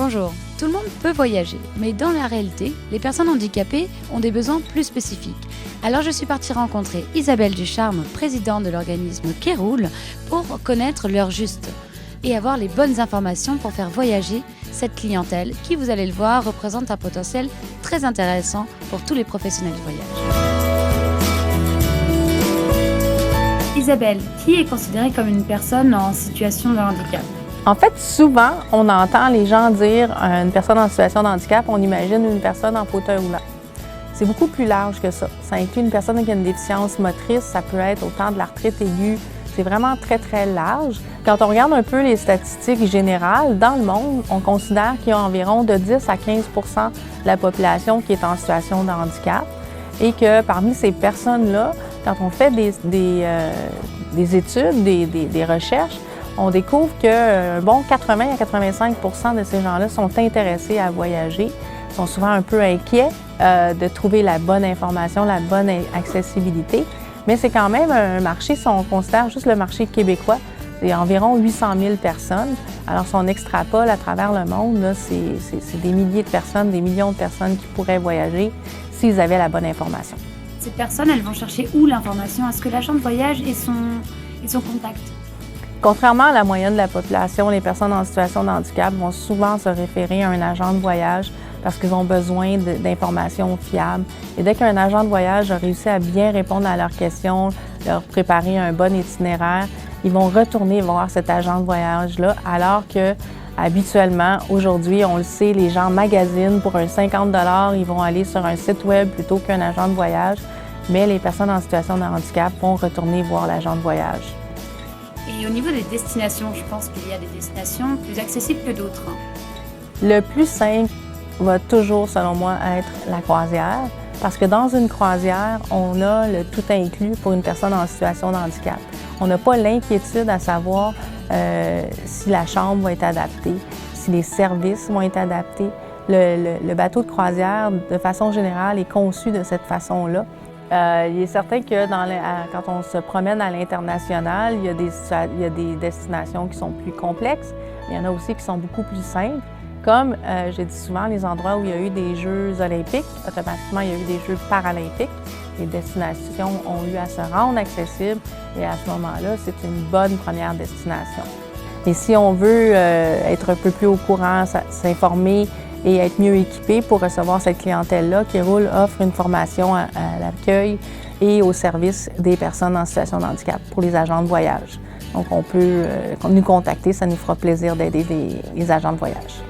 Bonjour, tout le monde peut voyager, mais dans la réalité, les personnes handicapées ont des besoins plus spécifiques. Alors je suis partie rencontrer Isabelle Ducharme, présidente de l'organisme Kéroul, pour connaître l'heure juste et avoir les bonnes informations pour faire voyager cette clientèle qui, vous allez le voir, représente un potentiel très intéressant pour tous les professionnels du voyage. Isabelle, qui est considérée comme une personne en situation de handicap? En fait, souvent, on entend les gens dire une personne en situation de handicap, on imagine une personne en fauteuil roulant. C'est beaucoup plus large que ça. Ça inclut une personne qui a une déficience motrice, ça peut être autant de l'arthrite aiguë. C'est vraiment très, très large. Quand on regarde un peu les statistiques générales, dans le monde, on considère qu'il y a environ de 10 à 15 de la population qui est en situation de handicap et que parmi ces personnes-là, quand on fait des études, des recherches, on découvre qu'un bon 80 à 85 de ces gens-là sont intéressés à voyager, sont souvent un peu inquiets de trouver la bonne information, la bonne accessibilité. Mais c'est quand même un marché, si on considère juste le marché québécois, c'est environ 800 000 personnes. Alors si on extrapole à travers le monde, c'est des milliers de personnes, des millions de personnes qui pourraient voyager s'ils avaient la bonne information. Ces personnes, elles vont chercher où l'information? Est-ce que l'agent de voyage et son contact? Contrairement à la moyenne de la population, les personnes en situation de handicap vont souvent se référer à un agent de voyage parce qu'ils ont besoin d'informations fiables. Et dès qu'un agent de voyage a réussi à bien répondre à leurs questions, leur préparer un bon itinéraire, ils vont retourner voir cet agent de voyage-là, alors que habituellement, aujourd'hui, on le sait, les gens magasinent pour un 50 $, ils vont aller sur un site web plutôt qu'un agent de voyage, mais les personnes en situation de handicap vont retourner voir l'agent de voyage. Et au niveau des destinations, je pense qu'il y a des destinations plus accessibles que d'autres. Le plus simple va toujours, selon moi, être la croisière, parce que dans une croisière, on a le tout inclus pour une personne en situation de handicap. On n'a pas l'inquiétude à savoir si la chambre va être adaptée, si les services vont être adaptés. Le bateau de croisière, de façon générale, est conçu de cette façon-là. Il est certain que quand on se promène à l'international, il y a des destinations qui sont plus complexes, mais il y en a aussi qui sont beaucoup plus simples. Comme je dis souvent, les endroits où il y a eu des Jeux olympiques, automatiquement il y a eu des Jeux paralympiques. Les destinations ont eu à se rendre accessibles et à ce moment-là, c'est une bonne première destination. Et si on veut être un peu plus au courant, s'informer et être mieux équipé pour recevoir cette clientèle-là, Kéroul offre une formation à l'accueil et au service des personnes en situation de handicap pour les agents de voyage. Donc, on peut nous contacter, ça nous fera plaisir d'aider les agents de voyage.